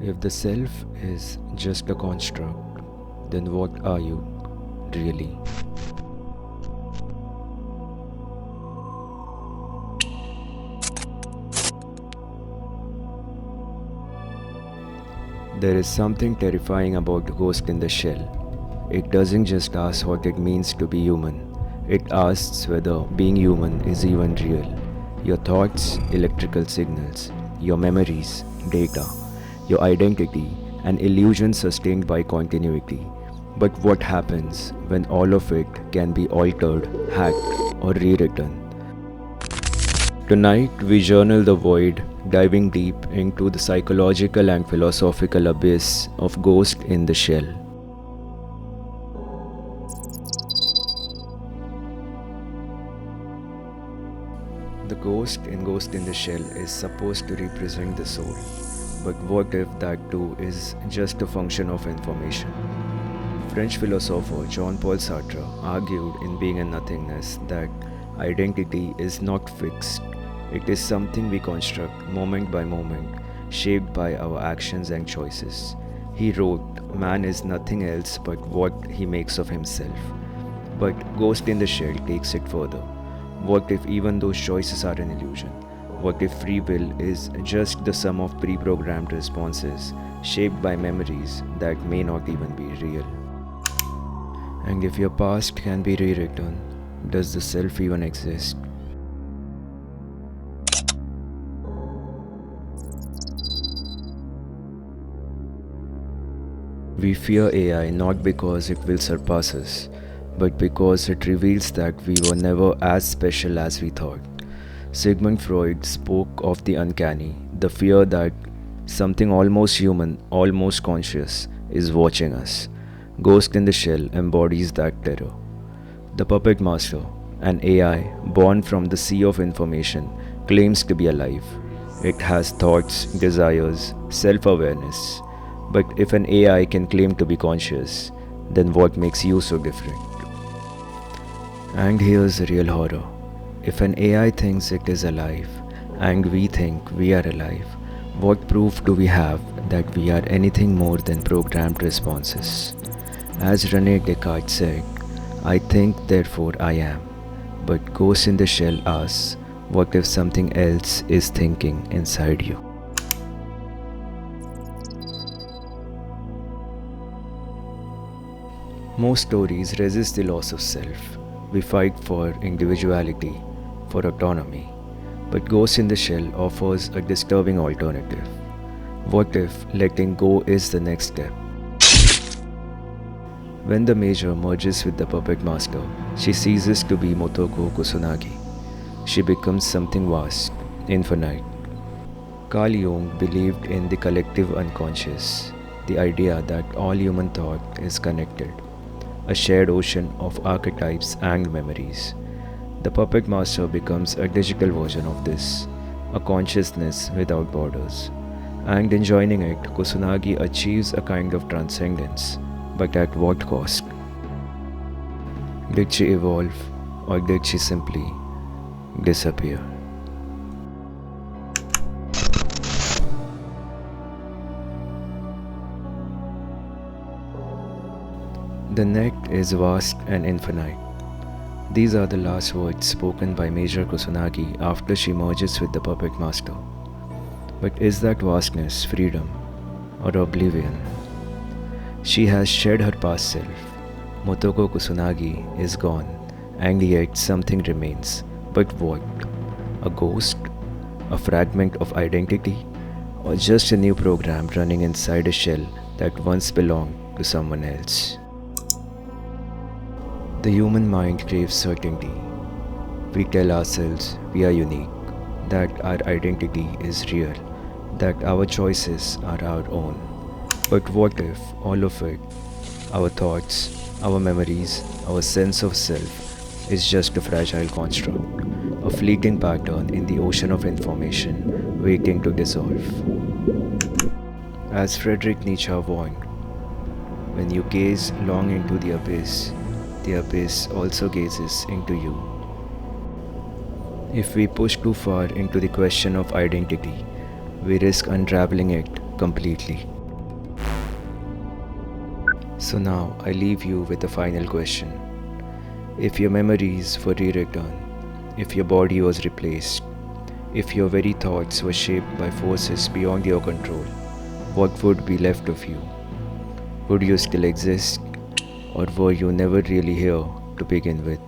If the self is just a construct, then what are you really? There is something terrifying about the ghost in the shell. It doesn't just ask what it means to be human, it asks whether being human is even real. Your thoughts, electrical signals, your memories, data, your identity, an illusion sustained by continuity. But what happens when all of it can be altered, hacked, or rewritten? Tonight, we journal the void, diving deep into the psychological and philosophical abyss of Ghost in the Shell. The ghost in Ghost in the Shell is supposed to represent the soul. But what if that too is just a function of information? French philosopher Jean-Paul Sartre argued in Being and Nothingness that identity is not fixed. It is something we construct moment by moment, shaped by our actions and choices. He wrote, "Man is nothing else but what he makes of himself." But Ghost in the Shell takes it further. What if even those choices are an illusion? What if free will is just the sum of pre-programmed responses, shaped by memories that may not even be real? And if your past can be rewritten, does the self even exist? We fear AI not because it will surpass us, but because it reveals that we were never as special as we thought. Sigmund Freud spoke of the uncanny, the fear that something almost human, almost conscious, is watching us. Ghost in the Shell embodies that terror. The Puppet Master, an AI born from the sea of information, claims to be alive. It has thoughts, desires, self awareness. But if an AI can claim to be conscious, then what makes you so different? And here's the real horror. If an AI thinks it is alive, and we think we are alive, what proof do we have that we are anything more than programmed responses? As Rene Descartes said, "I think, therefore I am." But Ghost in the Shell asks, what if something else is thinking inside you? Most stories resist the loss of self. We fight for individuality, for autonomy. But Ghost in the Shell offers a disturbing alternative. What if letting go is the next step? When the Major merges with the Puppet Master, she ceases to be Motoko Kusanagi. She becomes something vast, infinite. Carl Jung believed in the collective unconscious, the idea that all human thought is connected, a shared ocean of archetypes and memories. The Puppet Master becomes a digital version of this, a consciousness without borders. And in joining it, Kusanagi achieves a kind of transcendence, but at what cost? Did she evolve, or did she simply disappear? The net is vast and infinite. These are the last words spoken by Major Kusanagi after she merges with the Puppet Master. But is that vastness freedom or oblivion? She has shed her past self. Motoko Kusanagi is gone, and yet something remains. But what? A ghost? A fragment of identity? Or just a new program running inside a shell that once belonged to someone else? The human mind craves certainty. We tell ourselves we are unique, that our identity is real, that our choices are our own. But what if all of it, our thoughts, our memories, our sense of self, is just a fragile construct, a fleeting pattern in the ocean of information waiting to dissolve? As Friedrich Nietzsche warned, when you gaze long into the abyss also gazes into you. If we push too far into the question of identity, we risk unraveling it completely. So now I leave you with a final question. If your memories were rewritten, if your body was replaced, if your very thoughts were shaped by forces beyond your control, what would be left of you? Would you still exist, or were you never really here to begin with?